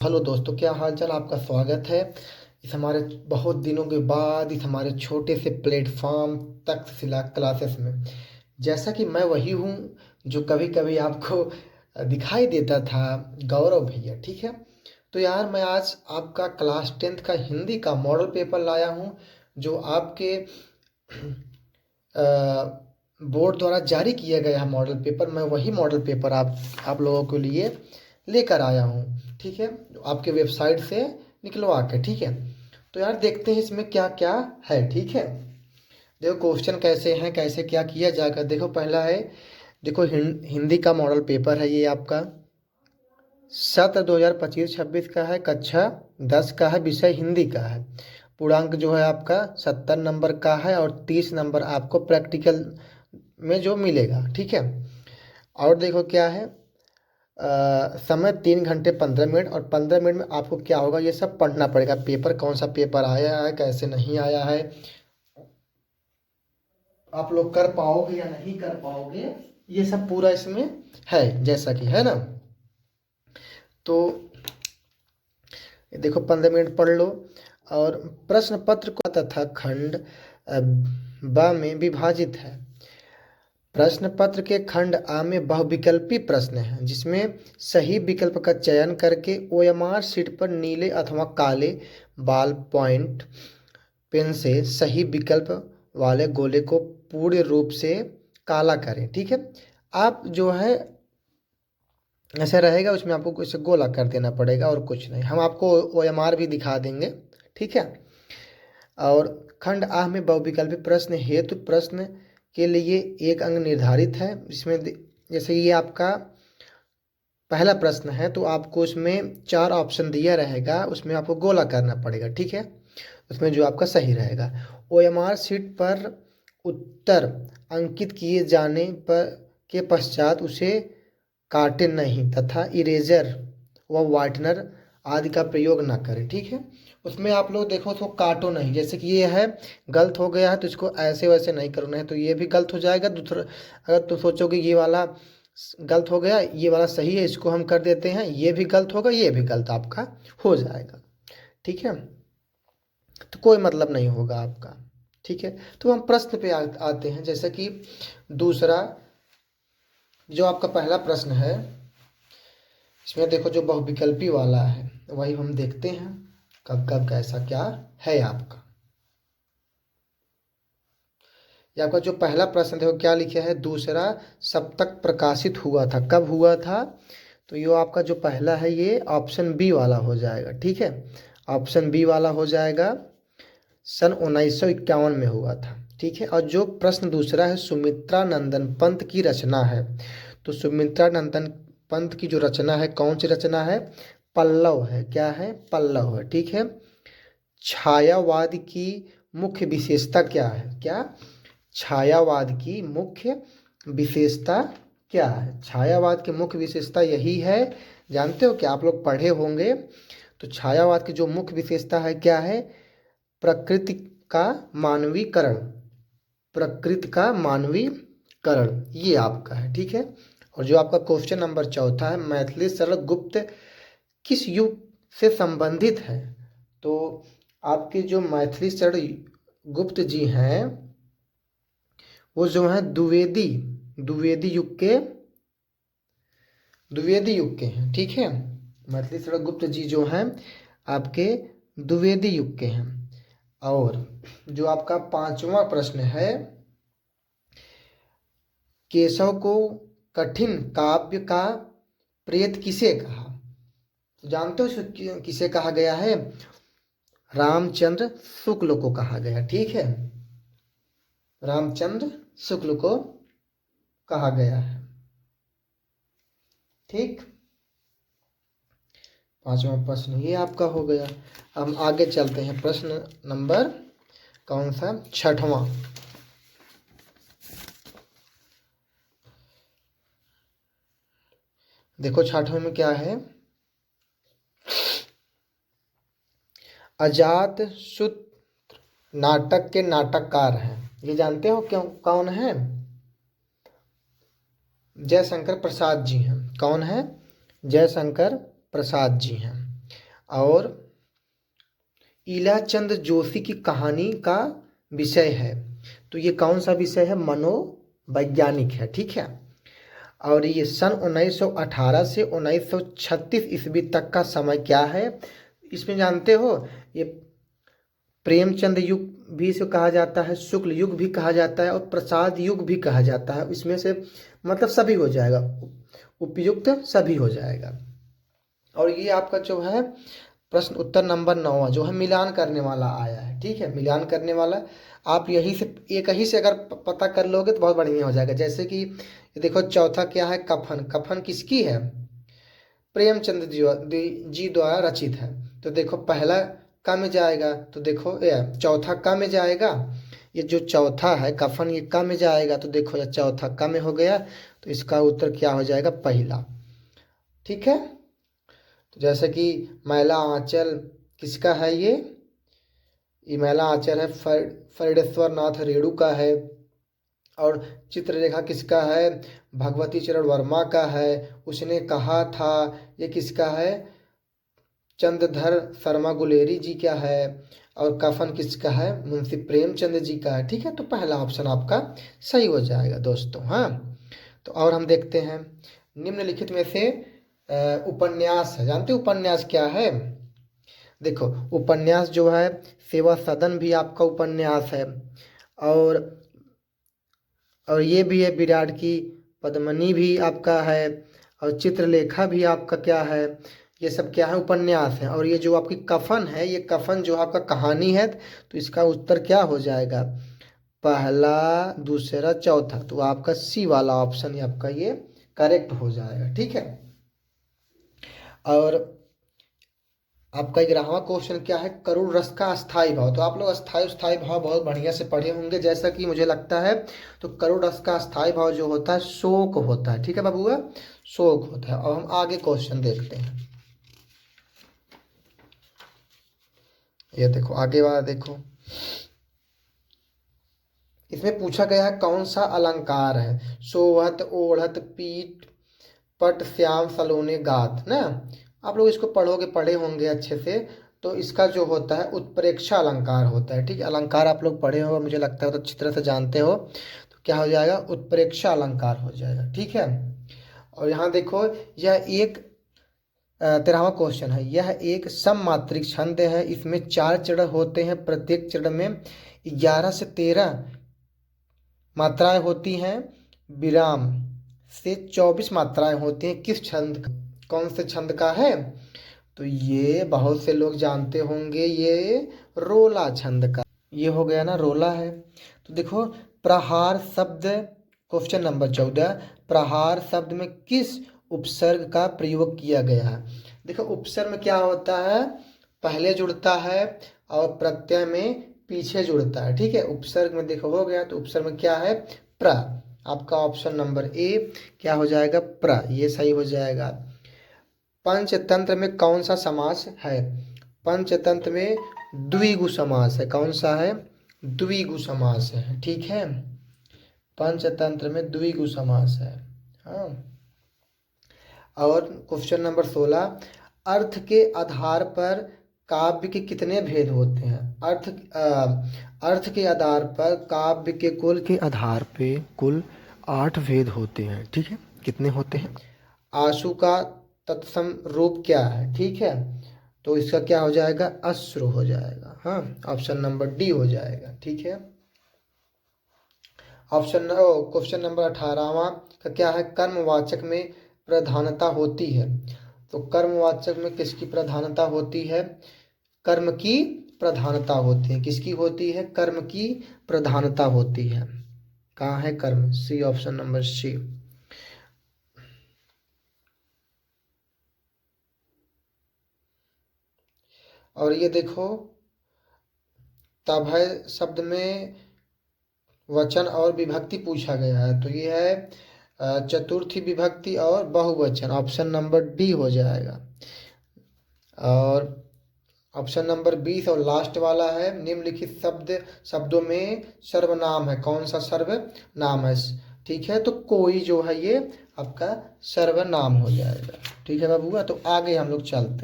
Hello दोस्तों, क्या हाल चाल। आपका स्वागत है इस हमारे बहुत दिनों के बाद इस हमारे छोटे से प्लेटफॉर्म तक्षशिला क्लासेस में। जैसा कि मैं वही हूँ जो कभी कभी आपको दिखाई देता था, गौरव भैया। ठीक है, तो यार मैं आज आपका क्लास 10th का हिंदी का मॉडल पेपर लाया हूँ, जो आपके बोर्ड द्वारा जारी किया गया है मॉडल पेपर। मैं वही मॉडल पेपर आप लोगों के लिए लेकर आया हूँ। ठीक है, आपके वेबसाइट से निकलवा के। ठीक है, तो यार देखते हैं इसमें क्या क्या है। ठीक है, देखो क्वेश्चन कैसे हैं, कैसे क्या किया जाएगा। देखो पहला है, देखो हिंदी का मॉडल पेपर है ये आपका। सत्र 2025-26 का है, कक्षा 10 का है, विषय हिंदी का है। पूर्णांक जो है आपका 70 नंबर का है और 30 नंबर आपको प्रैक्टिकल में जो मिलेगा। ठीक है, और देखो क्या है, समय 3 घंटे 15 मिनट, और 15 मिनट में आपको क्या होगा, ये सब पढ़ना पड़ेगा। पेपर कौन सा पेपर आया है, कैसे नहीं आया है, आप लोग कर पाओगे या नहीं कर पाओगे, ये सब पूरा इसमें है, जैसा कि है ना। तो देखो 15 मिनट पढ़ लो। और प्रश्न पत्र को तथा खंड ब में विभाजित है। प्रश्न पत्र के खंड आ में बहुविकल्पी प्रश्न हैं, जिसमें सही विकल्प का चयन करके ओएमआर शीट पर नीले अथवा काले बॉल पॉइंट पेन से सही विकल्प वाले गोले को पूर्ण रूप से काला करें। ठीक है, आप जो है ऐसा रहेगा, उसमें आपको कुछ गोला कर देना पड़ेगा और कुछ नहीं। हम आपको ओएमआर भी दिखा देंगे। ठीक है, और खंड आह में बहुविकल्पी प्रश्न हेतु प्रश्न के लिए 1 अंक निर्धारित है। इसमें जैसे ये आपका पहला प्रश्न है, तो आपको उसमें 4 ऑप्शन दिया रहेगा, उसमें आपको गोला करना पड़ेगा। ठीक है, उसमें जो आपका सही रहेगा। ओएमआर शीट पर उत्तर अंकित किए जाने पर के पश्चात उसे काटे नहीं तथा इरेजर व वाइटनर आदि का प्रयोग ना करें। ठीक है, उसमें आप लोग देखो तो काटो नहीं। जैसे कि ये है, गलत हो गया है तो इसको ऐसे वैसे नहीं करना है, तो ये भी गलत हो जाएगा। दूसरा, अगर तुम सोचोगे ये वाला गलत हो गया, ये वाला सही है, इसको हम कर देते हैं, ये भी गलत होगा, ये भी गलत आपका हो जाएगा। ठीक है, तो कोई मतलब नहीं होगा आपका। ठीक है, तो हम प्रश्न पे आते हैं। जैसे कि दूसरा जो आपका पहला प्रश्न है, इसमें देखो जो बहुविकल्पी वाला है वही हम देखते हैं, कब कब कैसा क्या है आपका। ये आपका जो पहला प्रश्न देखो क्या लिखा है, दूसरा सप्तक प्रकाशित हुआ था, कब हुआ था। तो ये आपका जो पहला है ये ऑप्शन बी वाला हो जाएगा। ठीक है, ऑप्शन बी वाला हो जाएगा, सन 1951 में हुआ था। ठीक है, और जो प्रश्न दूसरा है, सुमित्रा नंदन पंत की रचना है। तो सुमित्रा नंदन पंत की जो रचना है, कौन सी रचना है, पल्लव है। क्या है, पल्लव है। ठीक है, छायावाद की मुख्य विशेषता क्या है, क्या छायावाद की मुख्य विशेषता क्या है। छायावाद की मुख्य विशेषता यही है, जानते हो क्या, आप लोग पढ़े होंगे। तो छायावाद की जो मुख्य विशेषता है क्या है, प्रकृति का मानवीकरण, प्रकृति का मानवीकरण, ये आपका है। ठीक है, और जो आपका क्वेश्चन नंबर चौथा है, मैथिली सरल गुप्त किस युग से संबंधित है। तो आपके जो मैथिली सरल गुप्त जी हैं, वो जो है द्विवेदी युग के हैं। ठीक है, मैथिली सरल गुप्त जी जो हैं आपके द्विवेदी युग के हैं। और जो आपका पांचवा प्रश्न है, केशव को कठिन काव्य का प्रेत किसे कहा। तो जानते हो किसे कहा गया है, रामचंद्र शुक्ल को कहा गया। ठीक है, रामचंद्र शुक्ल को कहा गया है। ठीक, पांचवा प्रश्न ये आपका हो गया। हम आगे चलते हैं, प्रश्न नंबर कौन सा, छठवां। देखो छठवें में क्या है, अजात शत्रु नाटक के नाटककार हैं। ये जानते हो क्यों, कौन है, जयशंकर प्रसाद जी हैं। कौन है, जयशंकर प्रसाद जी हैं। और ईलाचंद जोशी की कहानी का विषय है। तो ये कौन सा विषय है? मनोवैज्ञानिक है, ठीक है। और ये सन 1918 से 1936 ईस्वी तक का समय क्या है? इसमें जानते हो, ये प्रेमचंद युग भी इसे कहा जाता है, शुक्ल युग भी कहा जाता है और प्रसाद युग भी कहा जाता है। इसमें से मतलब सभी हो जाएगा, उपयुक्त सभी हो जाएगा। और ये आपका जो है प्रश्न उत्तर नंबर 9 जो है मिलान करने वाला आया है, ठीक है। मिलान करने वाला आप यही से एक ही से अगर पता कर लोगे तो बहुत बढ़िया हो जाएगा। जैसे कि देखो चौथा क्या है? कफन। कफन किसकी है? प्रेमचंद जी द्वारा रचित है। तो देखो पहला का में जाएगा, तो देखो चौथा का में जाएगा। ये जो चौथा है कफन, ये का में जाएगा, तो देखो ये चौथा का में हो गया, तो इसका उत्तर क्या हो जाएगा? पहला, ठीक है। तो जैसे कि मैला आंचल किसका है? ये मैला आंचल है फरीडेश्वर नाथ रेणु का है। और चित्रलेखा किसका है? भगवती चरण वर्मा का है। उसने कहा था, ये किसका है? चंद्रधर शर्मा गुलेरी जी का है। और कफन किसका है? मुंशी प्रेमचंद जी का है, ठीक है। तो पहला ऑप्शन आपका सही हो जाएगा दोस्तों। हाँ, तो और हम देखते हैं निम्नलिखित में से उपन्यास है। जानते हो उपन्यास क्या है? देखो उपन्यास जो है सेवा सदन भी आपका उपन्यास है, और ये भी है विराट की पद्मिनी भी आपका है, और चित्रलेखा भी आपका क्या है? ये सब क्या है? उपन्यास है। और ये जो आपकी कफन है, ये कफन जो आपका कहानी है, तो इसका उत्तर क्या हो जाएगा? पहला, दूसरा, चौथा। तो आपका सी वाला ऑप्शन ही आपका ये करेक्ट हो जाएगा, ठीक है। और आपका 11वां क्वेश्चन क्या है? करुण रस का अस्थाई भाव। तो आप लोग अस्थाई भाव बहुत बढ़िया से पढ़े होंगे, जैसा कि मुझे लगता है। तो करुण रस का अस्थाई भाव जो होता है शोक होता है, ठीक है बाबूआ, शोक होता है। और हम आगे क्वेश्चन देखते हैं। ये देखो आगे वाला देखो, इसमें पूछा गया है कौन सा अलंकार है? सोहत, ओढ़त, पीठ, पट, श्याम, सलोने, गात ना। आप लोग इसको पढ़े होंगे अच्छे से। तो इसका जो होता है उत्प्रेक्षा अलंकार होता है, ठीक है। अलंकार आप लोग पढ़े हो, मुझे लगता है तो अच्छी तरह से जानते हो। तो क्या हो जाएगा? उत्प्रेक्षा अलंकार हो जाएगा, ठीक है। और यहाँ देखो, यह एक 13वां क्वेश्चन है। यह एक सममात्रिक छंद है। इसमें 4 चरण होते हैं, प्रत्येक चरण में 11 से 13 मात्राएं होती हैं, विराम से 24 मात्राएं होती हैं। किस छंद का, कौन से छंद का है? तो ये बहुत से लोग जानते होंगे, ये रोला छंद का। ये हो गया ना, रोला है। तो देखो प्रहार शब्द, क्वेश्चन नंबर 14, प्रहार शब्द में किस उपसर्ग का प्रयोग किया गया है? देखो उपसर्ग में क्या होता है? पहले जुड़ता है और प्रत्यय में पीछे जुड़ता है, ठीक है। उपसर्ग में देखो हो गया, तो उपसर्ग में क्या है? प्र। आपका ऑप्शन नंबर ए क्या हो जाएगा? प्र, ये सही हो जाएगा। पंचतंत्र में कौन सा समास है? पंचतंत्र में द्विगु समास है। कौन सा है? द्विगु समास है, ठीक है। पंचतंत्र में द्विगु समास है। हाँ, और क्वेश्चन नंबर 16, अर्थ के आधार पर काव्य के कितने भेद होते हैं? अर्थ के आधार पर काव्य के कुल के आधार पे कुल 8 भेद होते हैं, ठीक है। कितने होते हैं? आंसू का तत्सम रूप क्या है? ठीक है, तो इसका क्या हो जाएगा? अश्रु हो जाएगा। हाँ, ऑप्शन नंबर डी हो जाएगा, ठीक है। क्वेश्चन नंबर 18वां का क्या है? कर्मवाचक में प्रधानता होती है। तो कर्मवाचक में किसकी प्रधानता होती है? कर्म की प्रधानता होती है। किसकी होती है? कर्म की प्रधानता होती है। कहाँ है कर्म? सी, ऑप्शन नंबर सी। और ये देखो तभय शब्द में वचन और विभक्ति पूछा गया है। तो ये है चतुर्थी विभक्ति और बहुवचन। ऑप्शन नंबर डी हो जाएगा। और ऑप्शन नंबर 20 और लास्ट वाला है, निम्नलिखित शब्दों में सर्वनाम है। कौन सा सर्वनाम है? ठीक है, तो कोई जो है ये आपका सर्वनाम हो जाएगा। ठीक है बाबूआ, तो आगे हम लोग चलते हैं।